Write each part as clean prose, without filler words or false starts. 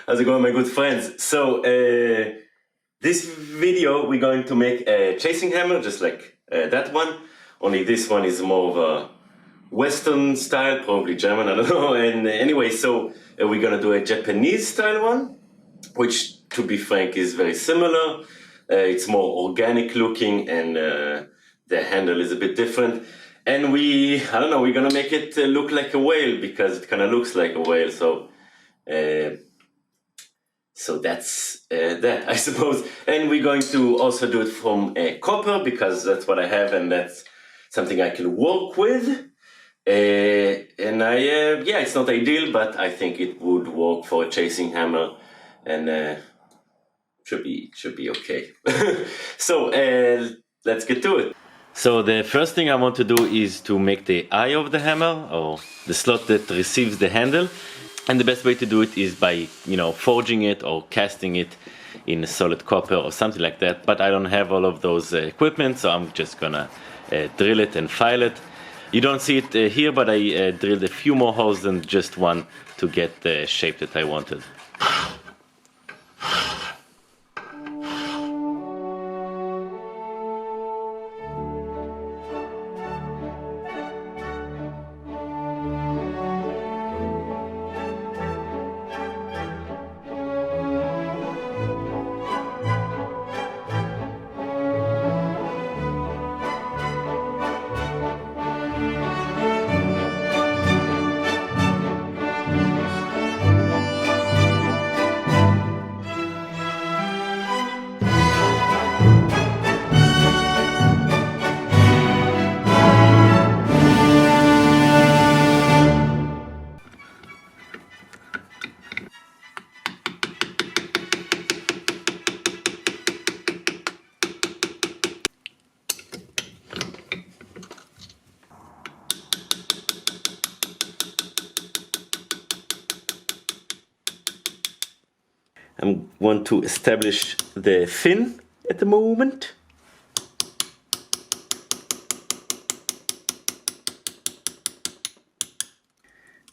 How's it going, my good friends? So, this video we're going to make a chasing hammer, just like that one. Only this one is more of a Western style, probably German, I don't know. And anyway, so we're gonna do a Japanese style one, which, to be frank, is very similar. It's more organic looking, and the handle is a bit different. And I don't know, we're gonna make it look like a whale because it kind of looks like a whale. So that's that, I suppose. And we're going to also do it from copper because that's what I have and that's something I can work with. Yeah, it's not ideal, but I think it would work for a chasing hammer, and should be okay. So let's get to it. So the first thing I want to do is to make the eye of the hammer, or the slot that receives the handle. And the best way to do it is by, forging it or casting it in a solid copper or something like that. But I don't have all of those equipment, so I'm just gonna drill it and file it. You don't see it here, but I drilled a few more holes than just one to get the shape that I wanted. I want to establish the fin at the moment.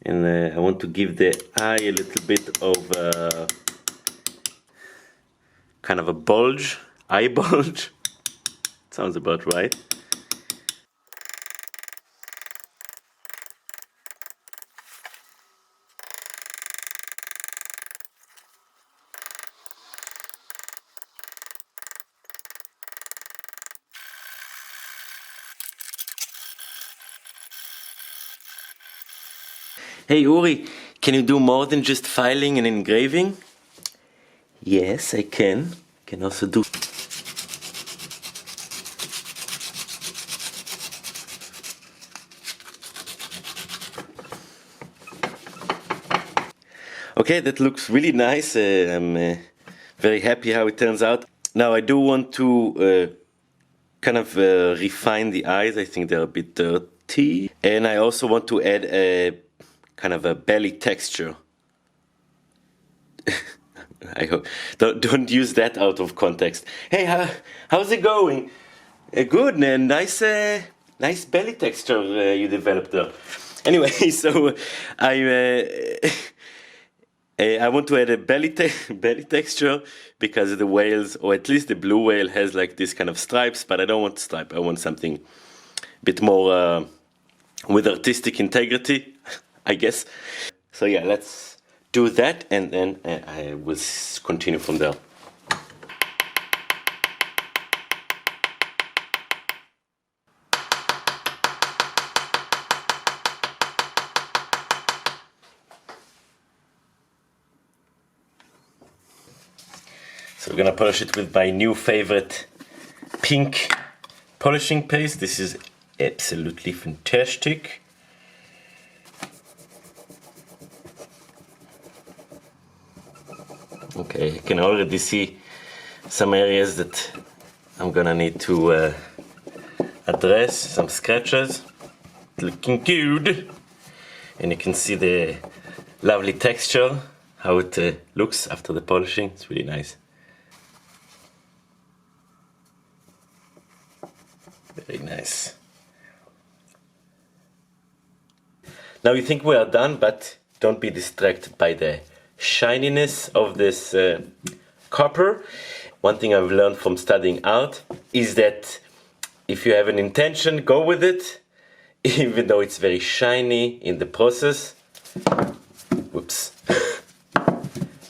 And I want to give the eye a little bit of kind of a bulge, eye bulge. Sounds about right. Hey Uri, can you do more than just filing and engraving? Yes, I can. Can also do... Okay, that looks really nice. I'm very happy how it turns out. Now I do want to kind of refine the eyes. I think they're a bit dirty. And I also want to add a kind of a belly texture. I hope don't use that out of context. Hey, how's it going? Good, man. Nice belly texture you developed there. Anyway, so I want to add a belly texture because the whales, or at least the blue whale, has like this kind of stripes, but I don't want stripe. I want something a bit more with artistic integrity, I guess. So yeah, let's do that, and then I will continue from there. So we're gonna polish it with my new favorite pink polishing paste. This is absolutely fantastic. Okay, I can already see some areas that I'm gonna need to address, some scratches. Looking good. And you can see the lovely texture, how it looks after the polishing. It's really nice. Very nice. Now you think we are done, but don't be distracted by the shininess of this copper. One thing I've learned from studying art is that if you have an intention, go with it, even though it's very shiny in the process. Whoops.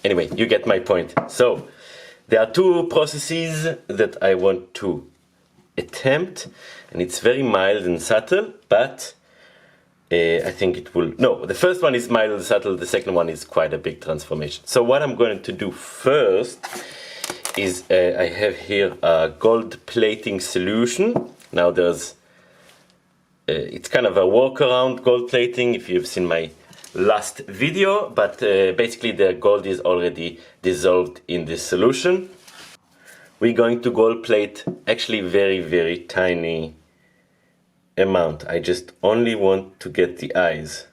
Anyway, you get my point. So, there are two processes that I want to attempt, and it's very mild and subtle, but I think it will... No, the first one is mild and subtle, the second one is quite a big transformation. So what I'm going to do first is I have here a gold plating solution. Now there's... it's kind of a workaround gold plating if you've seen my last video, but basically the gold is already dissolved in this solution. We're going to gold plate actually very tiny amount. I just only want to get the eyes.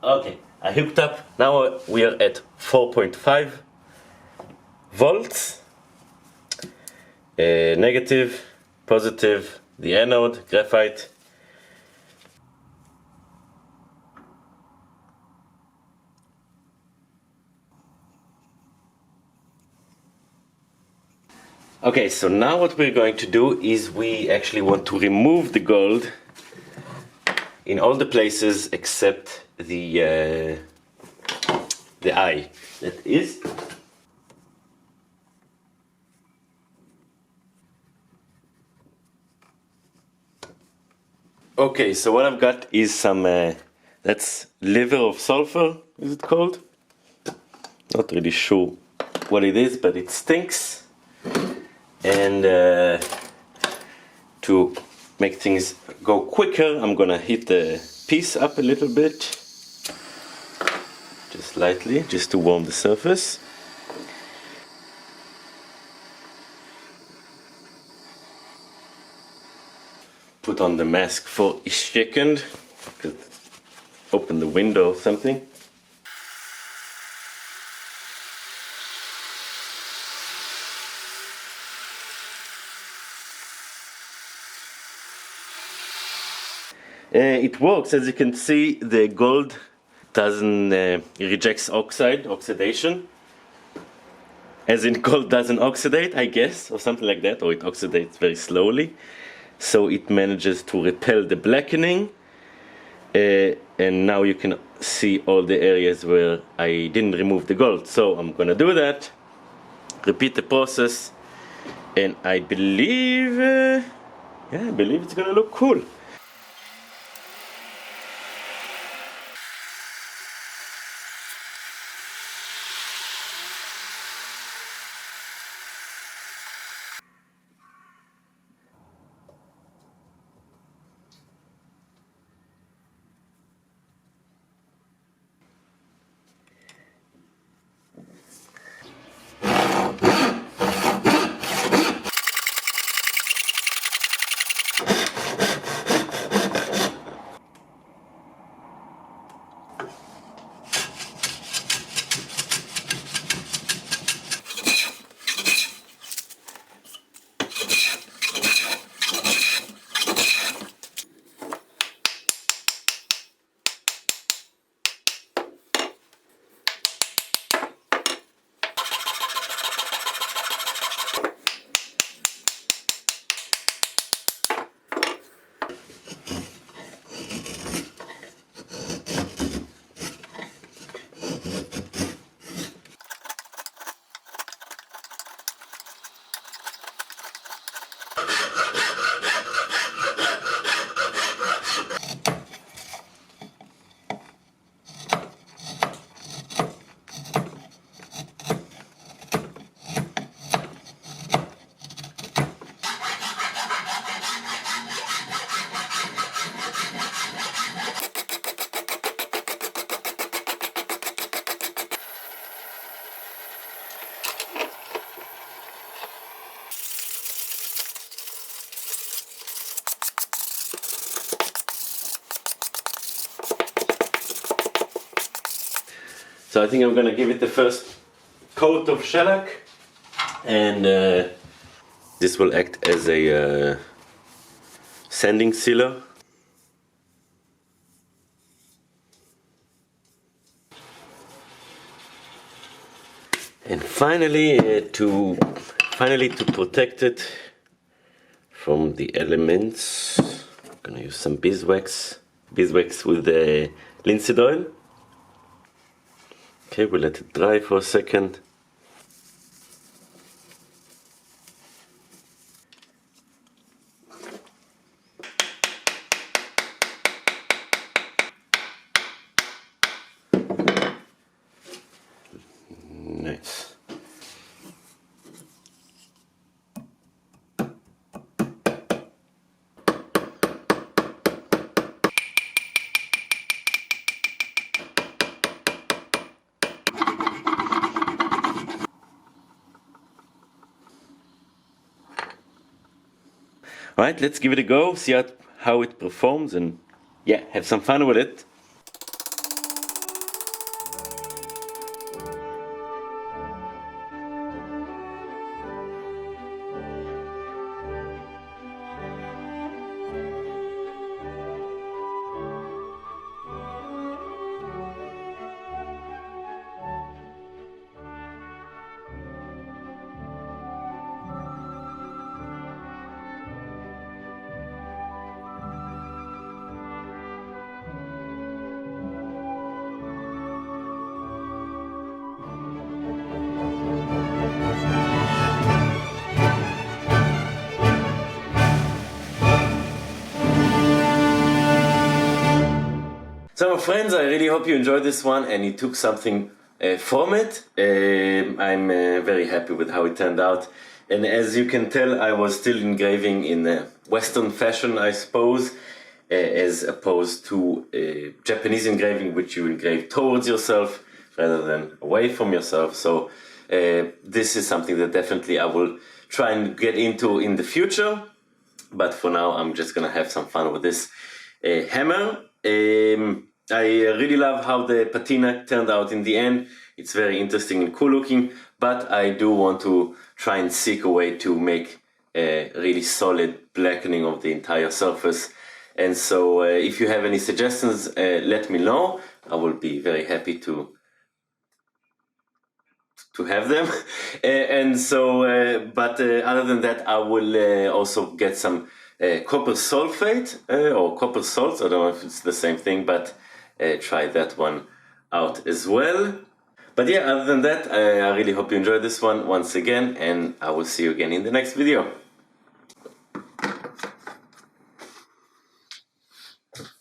Okay, I hooked up. Now we are at 4.5 volts. Negative, positive, the anode, graphite. Okay, so now what we're going to do is we actually want to remove the gold in all the places except the eye. That is. Okay, so what I've got is some, that's liver of sulfur, is it called? Not really sure what it is, but it stinks. And to make things go quicker, I'm gonna heat the piece up a little bit, just lightly, just to warm the surface. Put on the mask for a second, open the window or something. It works. As you can see, the gold doesn't rejects oxidation. As in, gold doesn't oxidate, I guess, or something like that, or it oxidates very slowly. So it manages to repel the blackening. And now you can see all the areas where I didn't remove the gold. So I'm gonna do that, repeat the process, and I believe, I believe it's gonna look cool. So I think I'm gonna give it the first coat of shellac, and this will act as a sanding sealer. And finally, to protect it from the elements, I'm gonna use some beeswax with the linseed oil. Okay, we'll let it dry for a second. Nice. Alright, let's give it a go, see how it performs, and yeah, have some fun with it. So friends, I really hope you enjoyed this one and you took something from it. I'm very happy with how it turned out. And as you can tell, I was still engraving in a Western fashion, I suppose, as opposed to Japanese engraving, which you engrave towards yourself rather than away from yourself. So this is something that definitely I will try and get into in the future. But for now, I'm just gonna have some fun with this hammer. I really love how the patina turned out in the end. It's very interesting and cool looking, but I do want to try and seek a way to make a really solid blackening of the entire surface. And so if you have any suggestions, let me know. I will be very happy to have them. And so, but other than that, I will also get some copper sulfate or copper salts. I don't know if it's the same thing, but try that one out as well. But yeah, other than that, I really hope you enjoyed this one once again, and I will see you again in the next video.